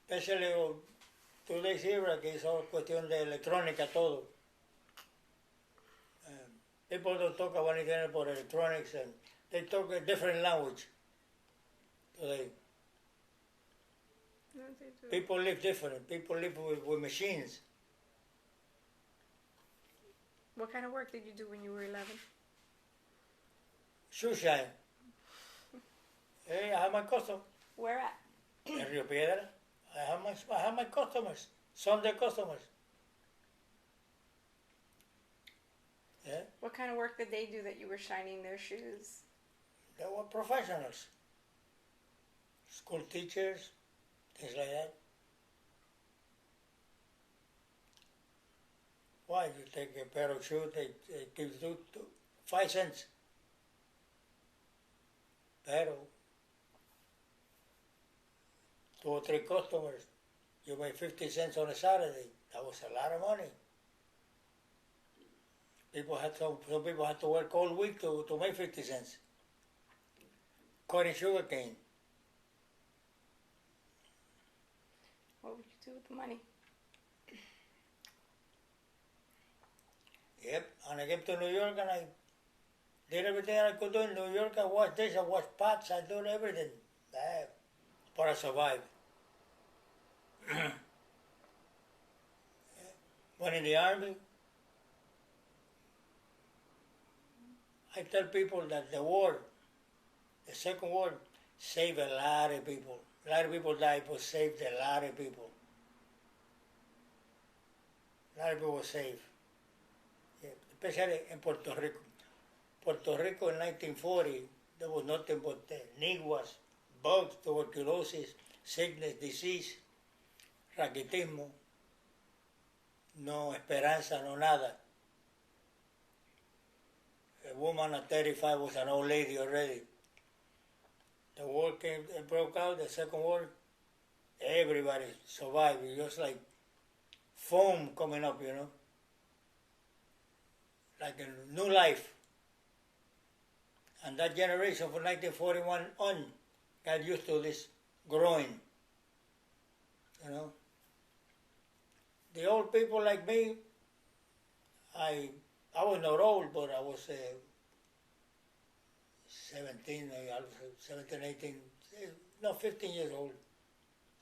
especially 2 days era, que es cuestión de electrónica todo. People don't talk about anything about electronics, and they talk a different language today. No, they do. People live different. People live with machines. What kind of work did you do when you were 11? Shoe shine. Hey, I have my customers. Where at? In Rio Piedra. I have my customers. Sunday customers. Yeah. What kind of work did they do that you were shining their shoes? They were professionals. School teachers, things like that. Why? You take a pair of shoes, they give you 5 cents. Pero 2 or 3 customers, you made 50 cents on a Saturday. That was a lot of money. Some people had to work all week to make 50 cents. Cutting sugar cane. What would you do with the money? Yep, and I came to New York and I did everything I could do in New York. I washed dishes, I washed pots, I did everything. But I survived. When in the army, I tell people that the war, the second war, saved a lot of people. A lot of people died, but saved a lot of people. A lot of people were saved. Yeah, especially in Puerto Rico. Puerto Rico in 1940, there was nothing but niguas, bugs, tuberculosis, sickness, disease, raquitismo, no esperanza, no nada. A woman at 35 was an old lady already. The war broke out, the second war, everybody survived. It was like foam coming up, like a new life. And that generation from 1941 on got used to this growing, The old people like me, I was not old, but I was 17, 18, 15 years old.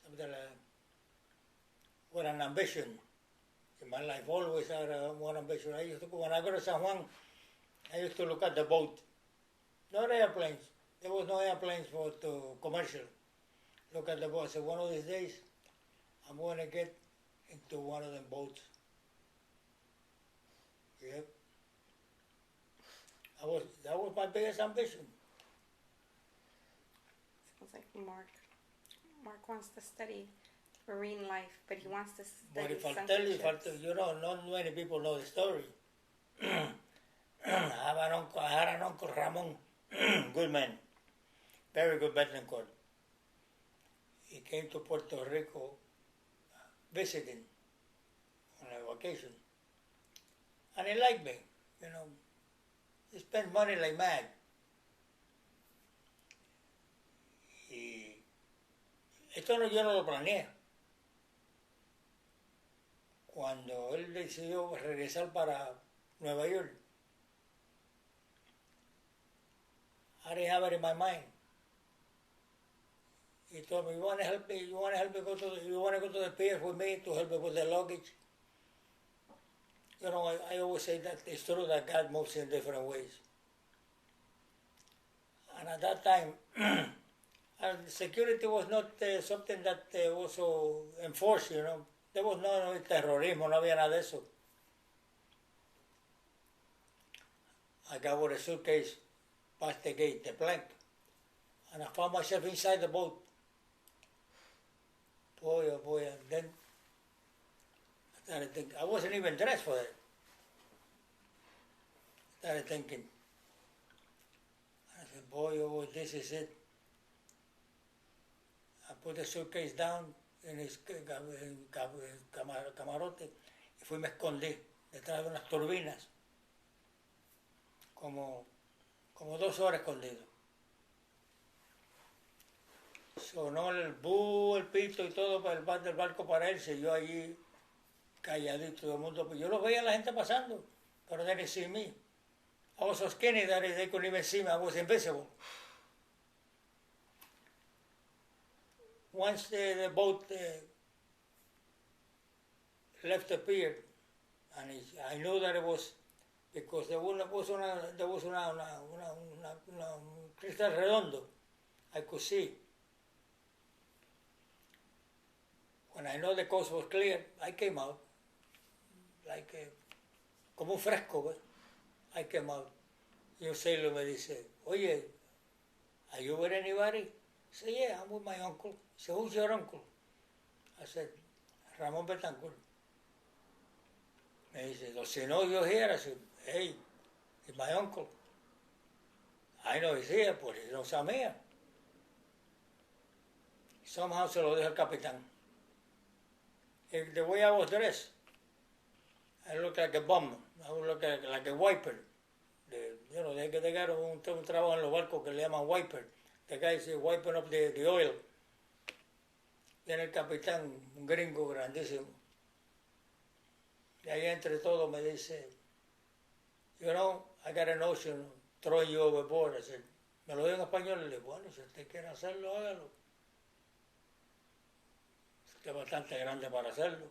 Something like that. With an ambition. In my life, always I had one ambition. When I go to San Juan, I used to look at the boat. Not airplanes. There was no airplanes for commercial. Look at the boat. I said, one of these days, I'm going to get into one of them boats. Yep. That was my biggest ambition. Sounds like Mark. Mark wants to study marine life, but he wants to study. But if I tell you, not many people know the story. I had an uncle Ramon, good man, very good Betancourt. He came to Puerto Rico visiting on a vacation. And he liked me, He spent money like mad. Esto yo no lo planeé. Cuando él decidió regresar para Nueva York, I didn't have it in my mind. He told me, you want to help me go to the pier with me to help me with the luggage? I always say that it's true that God moves in different ways. And at that time, security was not something that was so enforced, There was no terrorismo, no había nada de eso. I got with a suitcase past the gate, the plank, and I found myself inside the boat. Boy, oh boy, and then I started thinking, I wasn't even dressed for it. I started thinking, I said, boy, oh boy, this is it. I put the suitcase down en el camarote y fui y me escondí detrás de unas turbinas, como 2 horas escondido. Sonó el búho, el pito y todo para el del barco para irse. Yo allí calladito, todo el mundo. Pues yo los veía a la gente pasando, pero they didn't see me. I was so skinny that they couldn't even see me. I was invisible. Once the boat left the pier, and I knew that it was because there was un cristal redondo. I could see. When I know the coast was clear, I came out like como un fresco. ¿Ves? I came out. Y un sailor me dice, oye, are you with anybody? I said, yeah, I'm with my uncle. He said, who's your uncle? I said, Ramon Betancourt. Me dice, does he know you're here? I said, hey, it's my uncle. I know he's here, but he knows I'm here. Somehow se lo dijo el capitán. The way I was dressed, I looked like a bum. I looked like a wiper. They got un trabajo en los barcos que le llaman wiper. The guy is wiping up the oil. Viene el capitán, un gringo grandísimo. Y ahí entre todos me dice, you know, I got a notion throwing you overboard. I said, me lo digo en español. Y le digo, bueno, si usted quiere hacerlo, hágalo. Usted es bastante grande para hacerlo.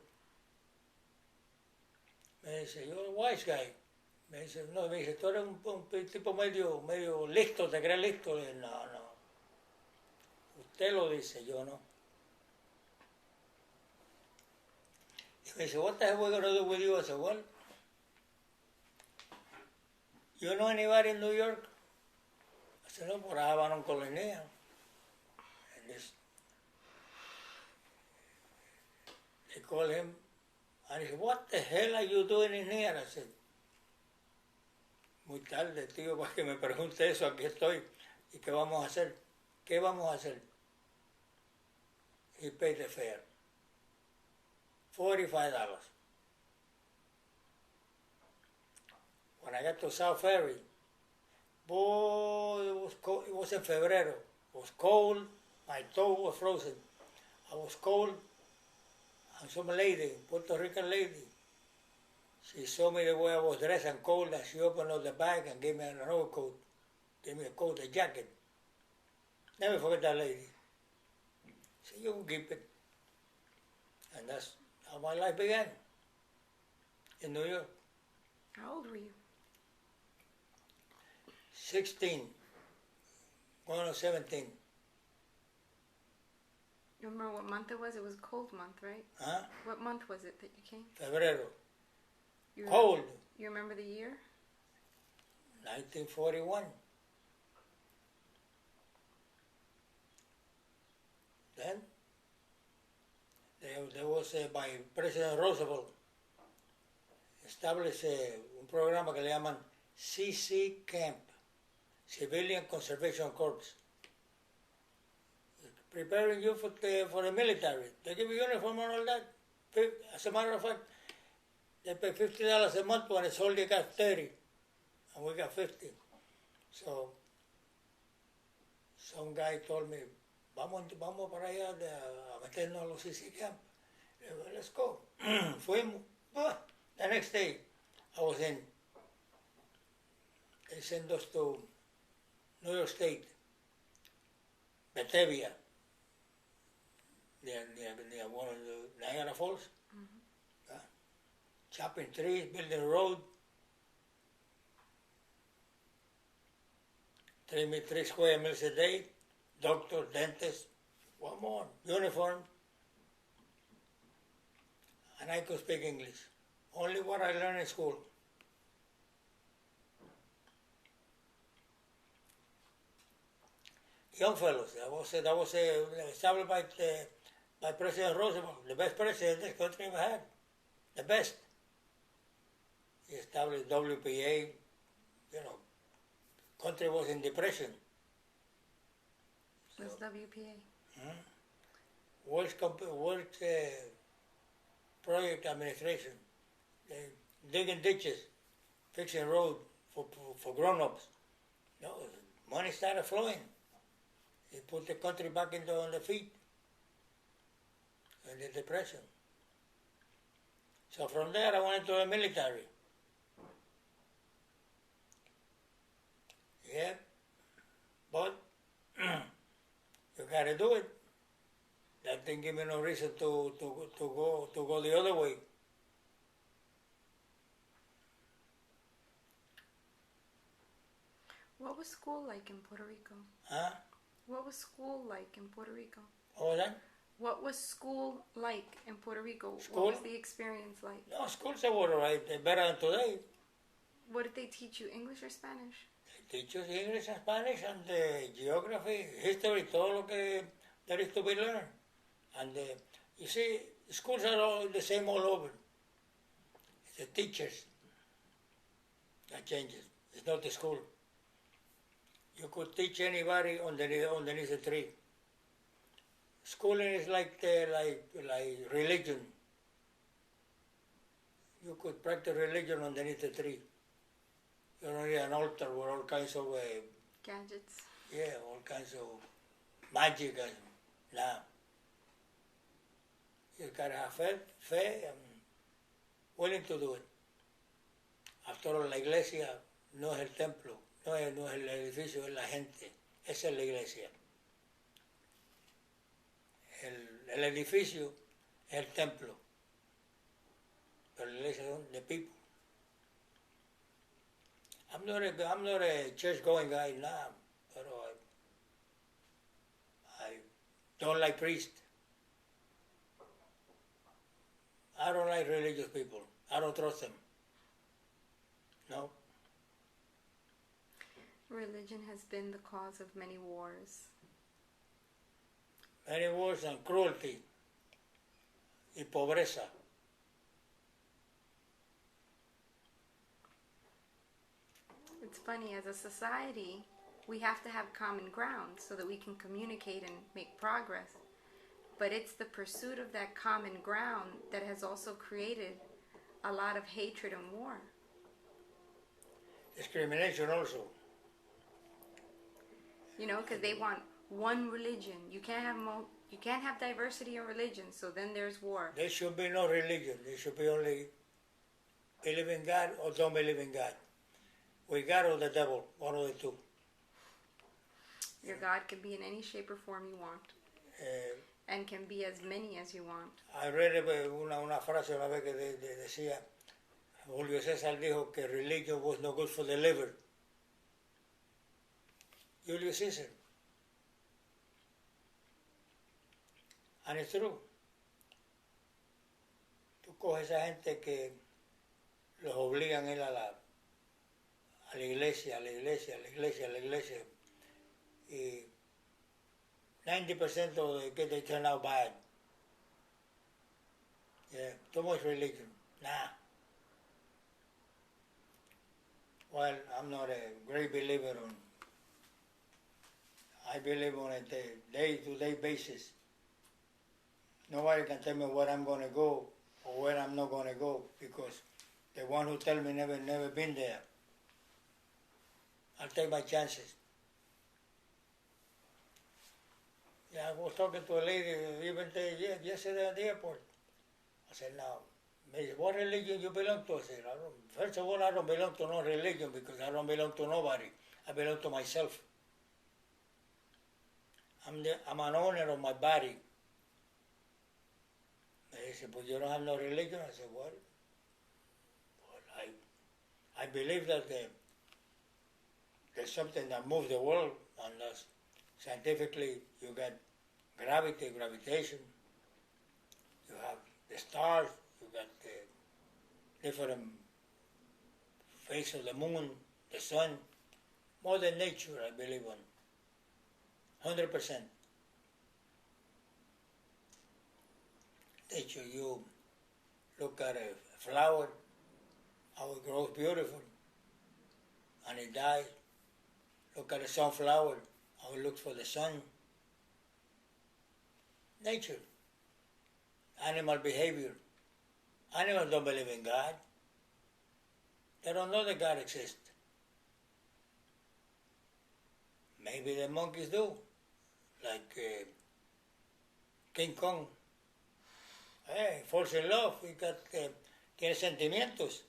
Me dice, you're a wise guy. Me dice, no, me dice, tú eres un tipo medio listo, ¿te crees listo? Le dije, no. Usted lo dice, yo no. Y me dice, what the hell we gonna do with you? I said, well, you know anybody in New York? I said, no, but I have an uncle in here. And they call him, and he said, what the hell are you doing in here? I said, muy tarde, tío, para que me pregunte eso, aquí estoy. ¿Y qué vamos a hacer? ¿Qué vamos a hacer? He paid the fare. $45. When I got to South Ferry, boy, it was in Febrero. It was cold, my toe was frozen. I was cold, and some lady, Puerto Rican lady, she saw me the way I was dressed and cold, and she opened up the bag and gave me an overcoat, gave me a coat, a jacket. Never forget that lady. She said, you can keep it. And that's how my life began in New York. How old were you? 16, going on 17. You remember what month it was? It was a cold month, right? Huh? What month was it that you came? Febrero. You Cold. You remember the year? 1941. Then there was by President Roosevelt established un programa que le llaman CC Camp, Civilian Conservation Corps, preparing you for the military. They give you uniform and all that. As a matter of fact, they pay $50 a month when a soldier got 30, and we got 50. So some guy told me, vamos para allá a meternos a los CC Camp. Let's go. Fuimos. The next day, I was in. They sent us to New York State, Batavia, near one of the Niagara Falls. Mm-hmm. Chopping trees, building a road. 3 square meals a day, doctor, dentist, one more, uniform. And I could speak English. Only what I learned in school. Young fellows, that was established by President Roosevelt, the best president this country ever had. The best. He established WPA, country was in depression. What's WPA? World Project Administration. They digging ditches, fixing road for grown-ups. Money started flowing. He put the country back on the feet in the depression. So from there I went into the military. Yeah, but you gotta do it. That didn't give me no reason to go the other way. What was school like in Puerto Rico? Huh? What was school like in Puerto Rico? What was that? What was school like in Puerto Rico? School? What was the experience like? No, schools were alright. They're better than today. What did they teach you, English or Spanish? They teach us English and Spanish and geography, history, todo lo que there is to be learned. And you see, schools are all the same all over. It's the teachers that changes. It's not the school. You could teach anybody underneath a tree. Schooling is like religion. You could practice religion underneath a tree. You don't need an altar with all kinds of Gadgets. yeah, all kinds of magic and nah. You gotta have fe and willing to do it. After all, la iglesia no es el templo, no es el edificio, es la gente. Esa es la iglesia. El edificio es el templo, pero la iglesia son the people. I'm not a church-going guy now, but I don't like priests. I don't like religious people. I don't trust them. No. Religion has been the cause of many wars. Many wars and cruelty y pobreza. It's funny, as a society, we have to have common ground so that we can communicate and make progress. But it's the pursuit of that common ground that has also created a lot of hatred and war. Discrimination also. You know, because they want one religion. You can't have diversity in religion, so then there's war. There should be no religion. There should be only believe in God or don't believe in God. With God or the devil, one of the two. Your God can be in any shape or form you want. And can be as many as you want. I read una frase una vez que decía, Julio César dijo que religion was no good for the liver. Julio César. And it's true. Tú coges a gente que los obligan a ir a la iglesia, y 90% of they turn out bad. Yeah, too much religion. Nah. Well, I'm not a great believer on. I believe on a day-to-day basis. Nobody can tell me where I'm going to go or where I'm not going to go, because the one who tell me never been there. I'll take my chances. Yeah, I was talking to a lady even yesterday at the airport. I said, now, what religion you belong to? I said, first of all, I don't belong to no religion because I don't belong to nobody. I belong to myself. I'm an owner of my body. They said, but you don't have no religion? I said, what? Well, I believe that there's something that moves the world, and scientifically you got gravitation, you have the stars, you got the different face of the moon, the sun, Mother Nature, I believe on, 100%. Nature, you look at a flower, how it grows beautiful, and it dies. Look at a sunflower, how it looks for the sun. Nature. Animal behavior. Animals don't believe in God. They don't know that God exists. Maybe the monkeys do. like King Kong. Hey, falls in love, tiene sentimientos.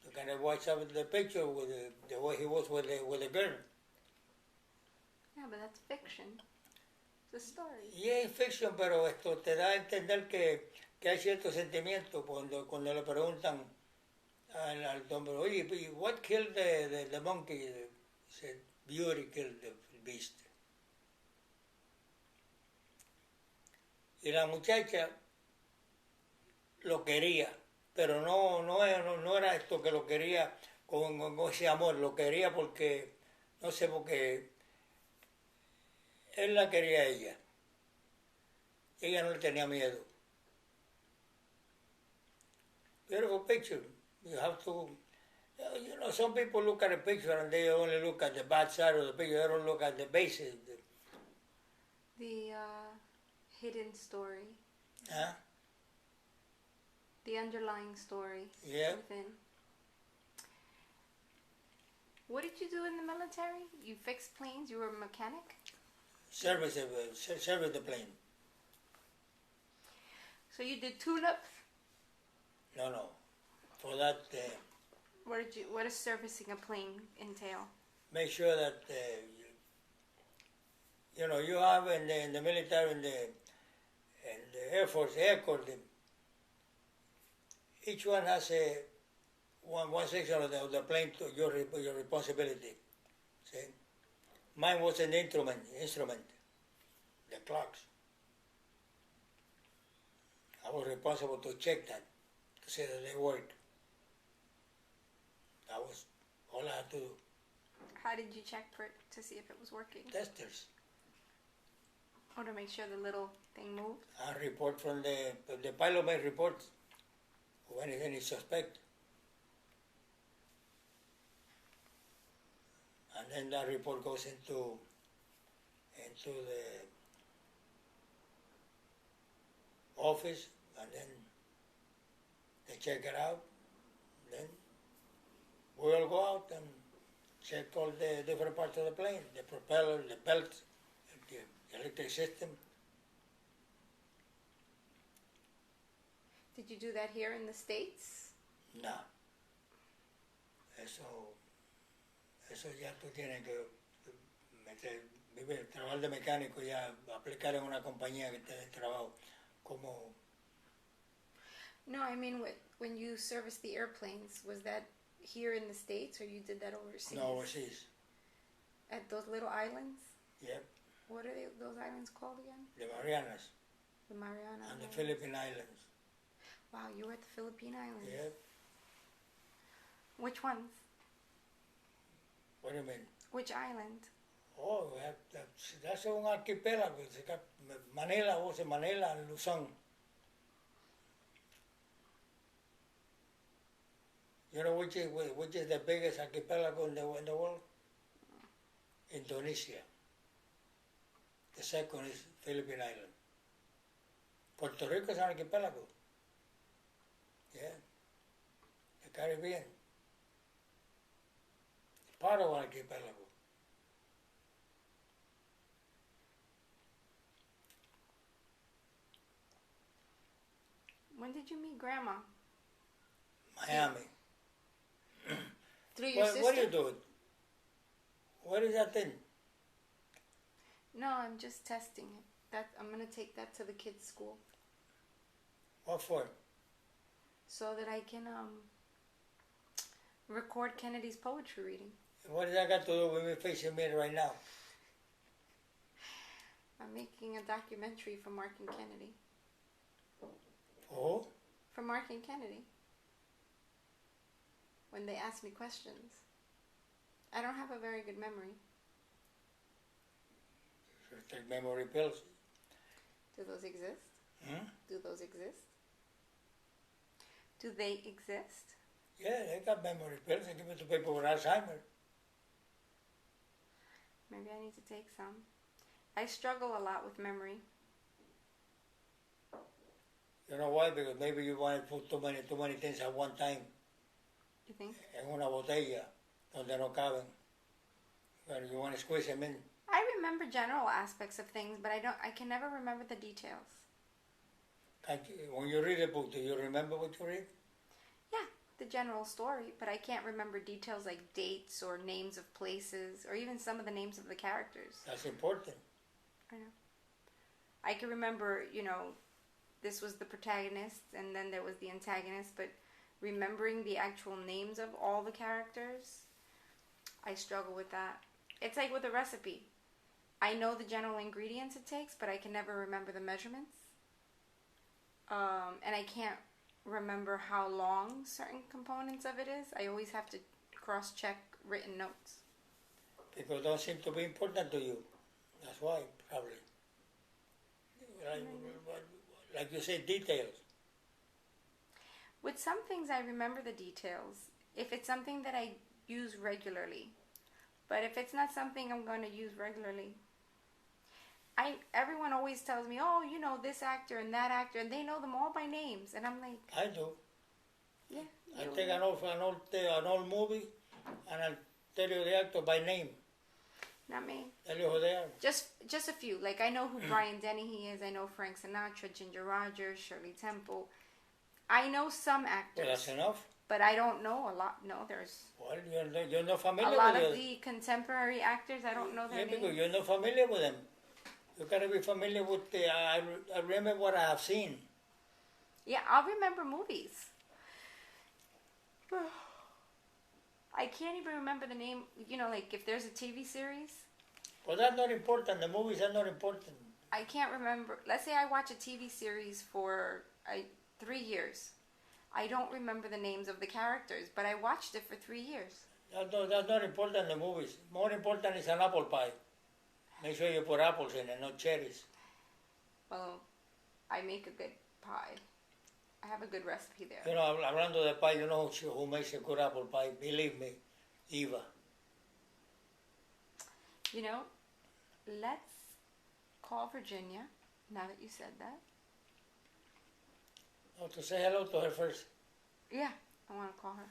You can watch up the picture with the way he was with the girl. Yeah, but that's fiction. It's a story. Y es fiction, pero esto te da a entender que hay ciertos sentimientos cuando le preguntan al hombre, oye, what killed the monkey? He said, beauty killed the beast. Y la muchacha lo quería, pero no era esto que lo quería con ese amor, lo quería porque, no sé, porque él la quería a ella. Ella no le tenía miedo. Beautiful picture. You have to, some people look at a picture and they only look at the bad side of the picture. They don't look at the basis. The hidden story. Huh? The underlying story. Yeah. Within. What did you do in the military? You fixed planes? You were a mechanic? Service the plane. So you did tune-ups? No. For that, What does servicing a plane entail? make sure that you have in the military, in the Air Force, Air Corps, each one has one section of the plane to your responsibility. See? Mine was an instrument, the clocks. I was responsible to check that, to see that they work. That was all I had to do. How did you check for it to see if it was working? Testers. Or to make sure the little thing moved? I report from the pilot made reports of any suspect. And then that report goes into the office, and then they check it out. Then we will go out and check all the different parts of the plane, the propeller, the belts, the electric system. Did you do that here in the States? No. Eso ya tú tienes que trabajar de mecánico, ya aplicar en una compañía que te dé trabajo como... No, I mean when you serviced the airplanes, was that here in the States or you did that overseas? No, overseas. At those little islands? Yep. What are those islands called again? The Marianas. The Mariana And Islands. the Philippine Islands. Wow, you were at the Philippine Islands. Yep. Which ones? What do you mean? Which island? Oh, that's un archipelago. Manila, was Manila and Luzon. You know which is the biggest archipelago in the world? Indonesia. The second is Philippine Island. Puerto Rico is an archipelago. Yeah. The Caribbean. Part of an archipelago. When did you meet Grandma? Miami. Through your sister? What are you doing? What is that thing? No, I'm just testing it. I'm going to take that to the kids' school. What for? So that I can record Kennedy's poetry reading. What does that got to do with me facing me right now? I'm making a documentary for Mark and Kennedy. Oh? For Mark and Kennedy. When they ask me questions. I don't have a very good memory. Should take memory pills. Do those exist? Hmm? Do those exist? Do they exist? Yeah, they got memory pills. They give it to people with Alzheimer's. Maybe I need to take some. I struggle a lot with memory. You know why? Because maybe you want to put too many things at one time. You think? En una botella donde no caben. But you want to squeeze them in. I remember general aspects of things, but I can never remember the details. When you read a book, do you remember what you read? Yeah, the general story, but I can't remember details like dates or names of places or even some of the names of the characters. That's important. I know. I can remember, this was the protagonist and then there was the antagonist, but remembering the actual names of all the characters, I struggle with that. It's like with a recipe. I know the general ingredients it takes, but I can never remember the measurements. And I can't remember how long certain components of it is. I always have to cross-check written notes. Because they don't seem to be important to you. That's why, probably. Like you say, details. With some things, I remember the details. If it's something that I use regularly. But if it's not something I'm going to use regularly, everyone always tells me, oh, this actor and that actor, and they know them all by names. And I'm like... I do. Yeah. I take an old movie and I'll tell you the actor by name. Not me. Tell you who they are. Just a few. Like, I know who Brian Dennehy is. I know Frank Sinatra, Ginger Rogers, Shirley Temple. I know some actors. Well, that's enough. But I don't know a lot. No, there's... Well, you're not familiar with them. A lot of the contemporary actors, I don't know their names. Because you're not familiar with them. You gotta be familiar with I remember what I have seen. Yeah, I'll remember movies. I can't even remember the name, like if there's a TV series. Well, that's not important. The movies are not important. I can't remember. Let's say I watch a TV series for 3 years. I don't remember the names of the characters, but I watched it for 3 years. That's not important, the movies. More important is an apple pie. Make sure you put apples in it, not cherries. Well, I make a good pie. I have a good recipe there. Hablando de pie, you know who makes a good apple pie? Believe me, Eva. Let's call Virginia, now that you said that. Oh, to say hello to her first. Yeah, I want to call her.